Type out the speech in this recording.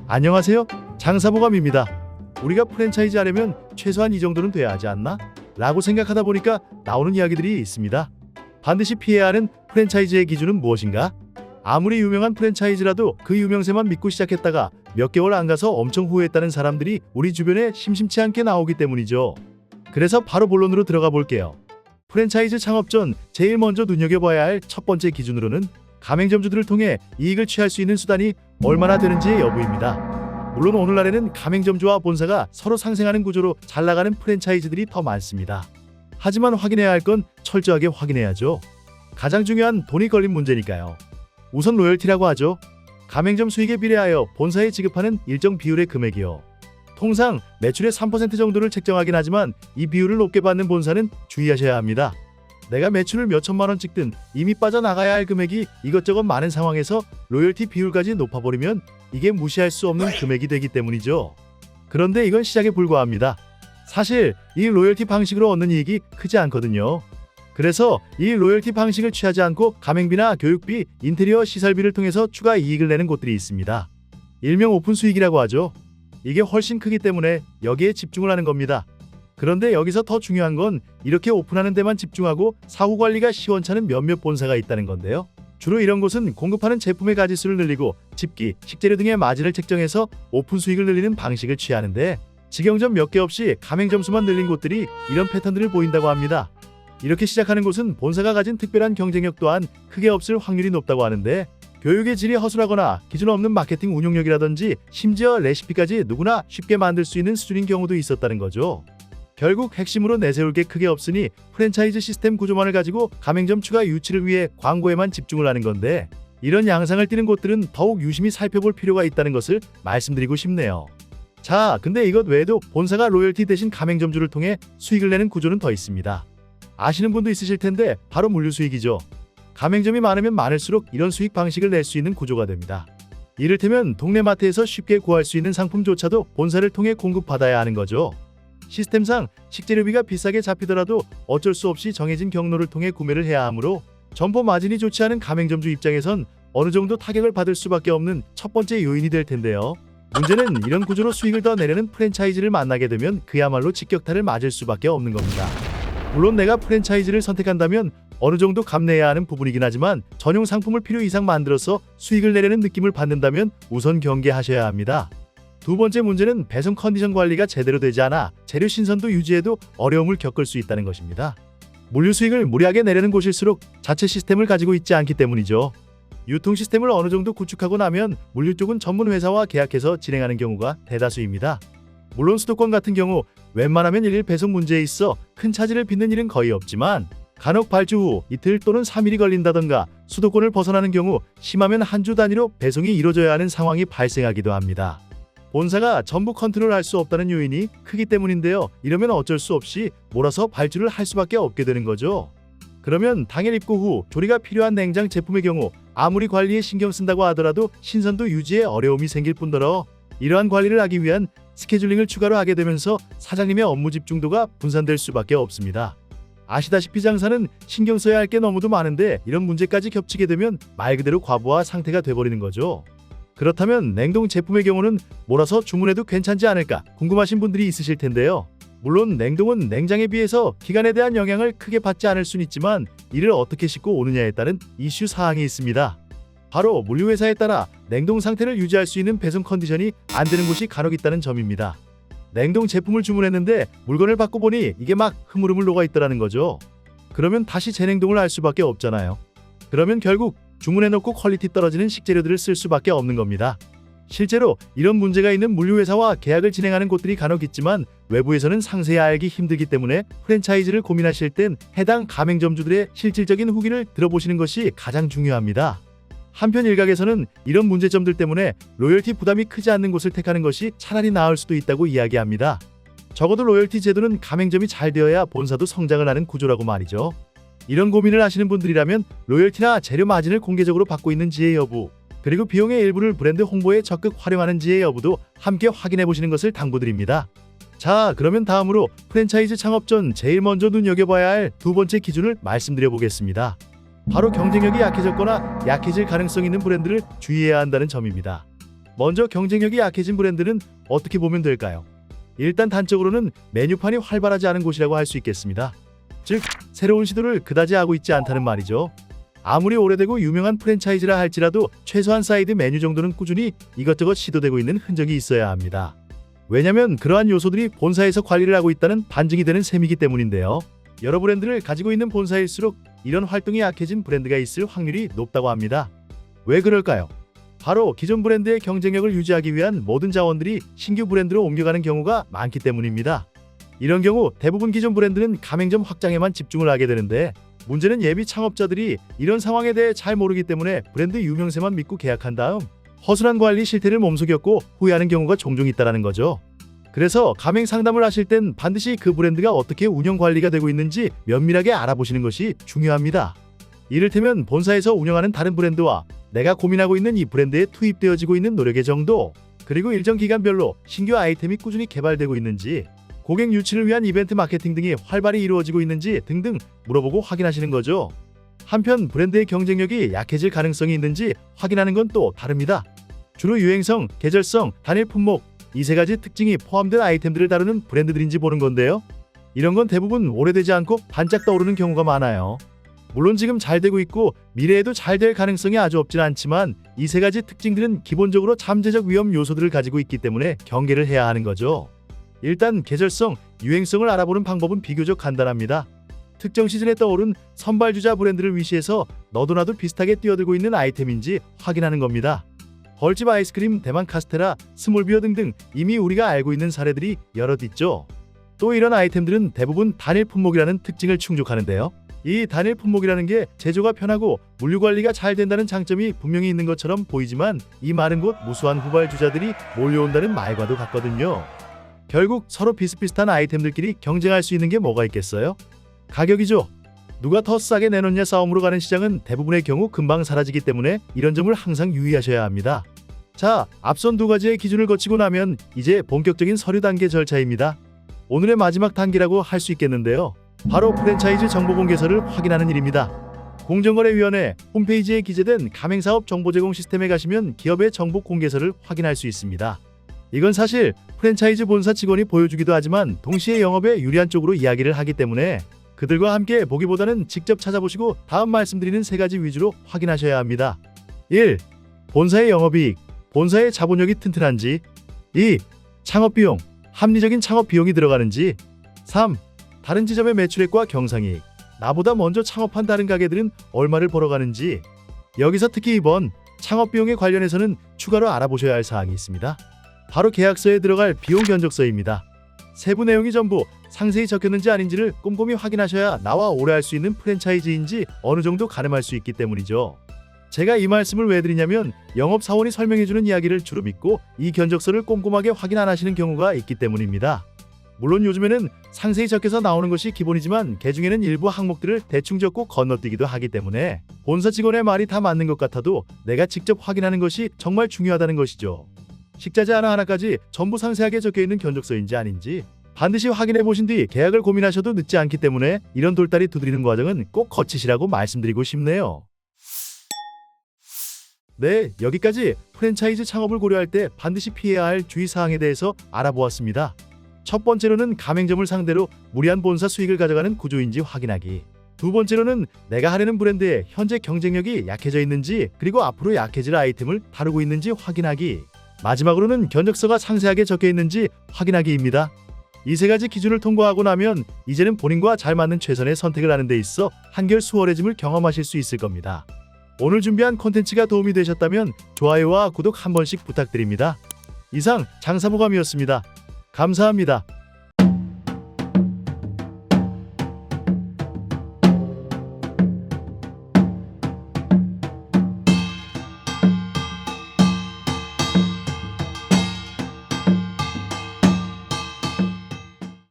안녕하세요. 장사보감입니다. 우리가 프랜차이즈 하려면 최소한 이 정도는 돼야 하지 않나? 라고 생각하다 보니까 나오는 이야기들이 있습니다. 반드시 피해야 하는 프랜차이즈의 기준은 무엇인가? 아무리 유명한 프랜차이즈라도 그 유명세만 믿고 시작했다가 몇 개월 안 가서 엄청 후회했다는 사람들이 우리 주변에 심심치 않게 나오기 때문이죠. 그래서 바로 본론으로 들어가 볼게요. 프랜차이즈 창업 전 제일 먼저 눈여겨봐야 할 첫 번째 기준으로는 가맹점주들을 통해 이익을 취할 수 있는 수단이 얼마나 되는지의 여부입니다. 물론 오늘날에는 가맹점주와 본사가 서로 상생하는 구조로 잘 나가는 프랜차이즈들이 더 많습니다. 하지만 확인해야 할 건 철저하게 확인해야죠. 가장 중요한 돈이 걸린 문제니까요. 우선 로열티라고 하죠. 가맹점 수익에 비례하여 본사에 지급하는 일정 비율의 금액이요. 통상 매출의 3% 정도를 책정하긴 하지만 이 비율을 높게 받는 본사는 주의하셔야 합니다. 내가 매출을 몇 천만 원 찍든 이미 빠져나가야 할 금액이 이것저것 많은 상황에서 로열티 비율까지 높아버리면 이게 무시할 수 없는 금액이 되기 때문이죠. 그런데 이건 시작에 불과합니다. 사실 이 로열티 방식으로 얻는 이익이 크지 않거든요. 그래서 이 로열티 방식을 취하지 않고 가맹비나 교육비, 인테리어 시설비를 통해서 추가 이익을 내는 곳들이 있습니다. 일명 오픈 수익이라고 하죠. 이게 훨씬 크기 때문에 여기에 집중을 하는 겁니다. 그런데 여기서 더 중요한 건 이렇게 오픈하는 데만 집중하고 사후 관리가 시원찮은 몇몇 본사가 있다는 건데요. 주로 이런 곳은 공급하는 제품의 가짓수를 늘리고 집기, 식재료 등의 마진을 책정해서 오픈 수익을 늘리는 방식을 취하는데 직영점 몇 개 없이 가맹점수만 늘린 곳들이 이런 패턴들을 보인다고 합니다. 이렇게 시작하는 곳은 본사가 가진 특별한 경쟁력 또한 크게 없을 확률이 높다고 하는데 교육의 질이 허술하거나 기준 없는 마케팅 운용력이라든지 심지어 레시피까지 누구나 쉽게 만들 수 있는 수준인 경우도 있었다는 거죠. 결국 핵심으로 내세울 게 크게 없으니 프랜차이즈 시스템 구조만을 가지고 가맹점 추가 유치를 위해 광고에만 집중을 하는 건데 이런 양상을 띠는 곳들은 더욱 유심히 살펴볼 필요가 있다는 것을 말씀드리고 싶네요. 자, 근데 이것 외에도 본사가 로열티 대신 가맹점주를 통해 수익을 내는 구조는 더 있습니다. 아시는 분도 있으실 텐데 바로 물류수익이죠. 가맹점이 많으면 많을수록 이런 수익 방식을 낼 수 있는 구조가 됩니다. 이를테면 동네 마트에서 쉽게 구할 수 있는 상품조차도 본사를 통해 공급받아야 하는 거죠. 시스템상 식재료비가 비싸게 잡히더라도 어쩔 수 없이 정해진 경로를 통해 구매를 해야 하므로 점포 마진이 좋지 않은 가맹점주 입장에선 어느 정도 타격을 받을 수밖에 없는 첫 번째 요인이 될 텐데요. 문제는 이런 구조로 수익을 더 내려는 프랜차이즈를 만나게 되면 그야말로 직격탄을 맞을 수밖에 없는 겁니다. 물론 내가 프랜차이즈를 선택한다면 어느 정도 감내해야 하는 부분이긴 하지만 전용 상품을 필요 이상 만들어서 수익을 내려는 느낌을 받는다면 우선 경계하셔야 합니다. 두 번째 문제는 배송 컨디션 관리가 제대로 되지 않아 재료 신선도 유지에도 어려움을 겪을 수 있다는 것입니다. 물류 수익을 무리하게 내려는 곳일수록 자체 시스템을 가지고 있지 않기 때문이죠. 유통 시스템을 어느 정도 구축하고 나면 물류 쪽은 전문 회사와 계약해서 진행하는 경우가 대다수입니다. 물론 수도권 같은 경우 웬만하면 일일 배송 문제에 있어 큰 차질을 빚는 일은 거의 없지만 간혹 발주 후 이틀 또는 3일이 걸린다던가 수도권을 벗어나는 경우 심하면 한 주 단위로 배송이 이루어져야 하는 상황이 발생하기도 합니다. 본사가 전부 컨트롤할 수 없다는 요인이 크기 때문인데요. 이러면 어쩔 수 없이 몰아서 발주를 할 수밖에 없게 되는 거죠. 그러면 당일 입고 후 조리가 필요한 냉장 제품의 경우 아무리 관리에 신경 쓴다고 하더라도 신선도 유지에 어려움이 생길 뿐더러 이러한 관리를 하기 위한 스케줄링을 추가로 하게 되면서 사장님의 업무 집중도가 분산될 수밖에 없습니다. 아시다시피 장사는 신경 써야 할 게 너무도 많은데 이런 문제까지 겹치게 되면 말 그대로 과부하 상태가 돼버리는 거죠. 그렇다면 냉동 제품의 경우는 몰아서 주문해도 괜찮지 않을까 궁금하신 분들이 있으실 텐데요. 물론 냉동은 냉장에 비해서 기간에 대한 영향을 크게 받지 않을 수는 있지만 이를 어떻게 싣고 오느냐에 따른 이슈 사항이 있습니다. 바로 물류회사에 따라 냉동 상태를 유지할 수 있는 배송 컨디션이 안 되는 곳이 간혹 있다는 점입니다. 냉동 제품을 주문했는데 물건을 받고 보니 이게 막 흐물흐물 녹아있더라는 거죠. 그러면 다시 재냉동을 할 수밖에 없잖아요. 그러면 결국 주문해놓고 퀄리티 떨어지는 식재료들을 쓸 수밖에 없는 겁니다. 실제로 이런 문제가 있는 물류회사와 계약을 진행하는 곳들이 간혹 있지만 외부에서는 상세히 알기 힘들기 때문에 프랜차이즈를 고민하실 땐 해당 가맹점주들의 실질적인 후기를 들어보시는 것이 가장 중요합니다. 한편 일각에서는 이런 문제점들 때문에 로열티 부담이 크지 않는 곳을 택하는 것이 차라리 나을 수도 있다고 이야기합니다. 적어도 로열티 제도는 가맹점이 잘 되어야 본사도 성장을 하는 구조라고 말이죠. 이런 고민을 하시는 분들이라면 로열티나 재료 마진을 공개적으로 받고 있는지의 여부, 그리고 비용의 일부를 브랜드 홍보에 적극 활용하는지의 여부도 함께 확인해 보시는 것을 당부드립니다. 자, 그러면 다음으로 프랜차이즈 창업 전 제일 먼저 눈여겨봐야 할 두 번째 기준을 말씀드려 보겠습니다. 바로 경쟁력이 약해졌거나 약해질 가능성 있는 브랜드를 주의해야 한다는 점입니다. 먼저 경쟁력이 약해진 브랜드는 어떻게 보면 될까요? 일단 단적으로는 메뉴판이 활발하지 않은 곳이라고 할 수 있겠습니다. 즉, 새로운 시도를 그다지 하고 있지 않다는 말이죠. 아무리 오래되고 유명한 프랜차이즈라 할지라도 최소한 사이드 메뉴 정도는 꾸준히 이것저것 시도되고 있는 흔적이 있어야 합니다. 왜냐면 그러한 요소들이 본사에서 관리를 하고 있다는 반증이 되는 셈이기 때문인데요. 여러 브랜드를 가지고 있는 본사일수록 이런 활동이 약해진 브랜드가 있을 확률이 높다고 합니다. 왜 그럴까요? 바로 기존 브랜드의 경쟁력을 유지하기 위한 모든 자원들이 신규 브랜드로 옮겨가는 경우가 많기 때문입니다. 이런 경우 대부분 기존 브랜드는 가맹점 확장에만 집중을 하게 되는데, 문제는 예비 창업자들이 이런 상황에 대해 잘 모르기 때문에 브랜드 유명세만 믿고 계약한 다음 허술한 관리 실태를 몸속였고 후회하는 경우가 종종 있다는 거죠. 그래서 가맹 상담을 하실 땐 반드시 그 브랜드가 어떻게 운영 관리가 되고 있는지 면밀하게 알아보시는 것이 중요합니다. 이를테면 본사에서 운영하는 다른 브랜드와 내가 고민하고 있는 이 브랜드에 투입되어지고 있는 노력의 정도, 그리고 일정 기간별로 신규 아이템이 꾸준히 개발되고 있는지, 고객 유치를 위한 이벤트 마케팅 등이 활발히 이루어지고 있는지 등등 물어보고 확인하시는 거죠. 한편 브랜드의 경쟁력이 약해질 가능성이 있는지 확인하는 건 또 다릅니다. 주로 유행성, 계절성, 단일 품목, 이 세 가지 특징이 포함된 아이템들을 다루는 브랜드들인지 보는 건데요. 이런 건 대부분 오래되지 않고 반짝 떠오르는 경우가 많아요. 물론 지금 잘 되고 있고 미래에도 잘 될 가능성이 아주 없진 않지만 이 세 가지 특징들은 기본적으로 잠재적 위험 요소들을 가지고 있기 때문에 경계를 해야 하는 거죠. 일단 계절성, 유행성을 알아보는 방법은 비교적 간단합니다. 특정 시즌에 떠오른 선발주자 브랜드를 위시해서 너도 나도 비슷하게 뛰어들고 있는 아이템인지 확인하는 겁니다. 벌집 아이스크림, 대만 카스테라, 스몰비어 등등 이미 우리가 알고 있는 사례들이 여럿 있죠. 또 이런 아이템들은 대부분 단일 품목이라는 특징을 충족하는데요. 이 단일 품목이라는 게 제조가 편하고 물류 관리가 잘 된다는 장점이 분명히 있는 것처럼 보이지만 이 말은 곧 무수한 후발주자들이 몰려온다는 말과도 같거든요. 결국 서로 비슷비슷한 아이템들끼리 경쟁할 수 있는 게 뭐가 있겠어요? 가격이죠. 누가 더 싸게 내놓냐 싸움으로 가는 시장은 대부분의 경우 금방 사라지기 때문에 이런 점을 항상 유의하셔야 합니다. 자, 앞선 두 가지의 기준을 거치고 나면 이제 본격적인 서류 단계 절차입니다. 오늘의 마지막 단계라고 할 수 있겠는데요. 바로 프랜차이즈 정보 공개서를 확인하는 일입니다. 공정거래위원회 홈페이지에 기재된 가맹사업 정보 제공 시스템에 가시면 기업의 정보 공개서를 확인할 수 있습니다. 이건 사실 프랜차이즈 본사 직원이 보여주기도 하지만 동시에 영업에 유리한 쪽으로 이야기를 하기 때문에 그들과 함께 보기보다는 직접 찾아보시고 다음 말씀드리는 세 가지 위주로 확인하셔야 합니다. 1. 본사의 영업이익, 본사의 자본력이 튼튼한지. 2. 창업비용, 합리적인 창업비용이 들어가는지. 3. 다른 지점의 매출액과 경상이익, 나보다 먼저 창업한 다른 가게들은 얼마를 벌어가는지. 여기서 특히 2번 창업비용에 관련해서는 추가로 알아보셔야 할 사항이 있습니다. 바로 계약서에 들어갈 비용 견적서입니다. 세부 내용이 전부 상세히 적혔는지 아닌지를 꼼꼼히 확인하셔야 나와 오래 할 수 있는 프랜차이즈인지 어느 정도 가늠할 수 있기 때문이죠. 제가 이 말씀을 왜 드리냐면 영업사원이 설명해주는 이야기를 주로 믿고 이 견적서를 꼼꼼하게 확인 안 하시는 경우가 있기 때문입니다. 물론 요즘에는 상세히 적혀서 나오는 것이 기본이지만 개중에는 일부 항목들을 대충 적고 건너뛰기도 하기 때문에 본사 직원의 말이 다 맞는 것 같아도 내가 직접 확인하는 것이 정말 중요하다는 것이죠. 식자재 하나하나까지 전부 상세하게 적혀있는 견적서인지 아닌지 반드시 확인해 보신 뒤 계약을 고민하셔도 늦지 않기 때문에 이런 돌다리 두드리는 과정은 꼭 거치시라고 말씀드리고 싶네요. 네, 여기까지 프랜차이즈 창업을 고려할 때 반드시 피해야 할 주의사항에 대해서 알아보았습니다. 첫 번째로는 가맹점을 상대로 무리한 본사 수익을 가져가는 구조인지 확인하기. 두 번째로는 내가 하려는 브랜드의 현재 경쟁력이 약해져 있는지 그리고 앞으로 약해질 아이템을 다루고 있는지 확인하기. 마지막으로는 견적서가 상세하게 적혀 있는지 확인하기입니다. 이 세 가지 기준을 통과하고 나면 이제는 본인과 잘 맞는 최선의 선택을 하는 데 있어 한결 수월해짐을 경험하실 수 있을 겁니다. 오늘 준비한 콘텐츠가 도움이 되셨다면 좋아요와 구독 한 번씩 부탁드립니다. 이상 장사보감이었습니다. 감사합니다.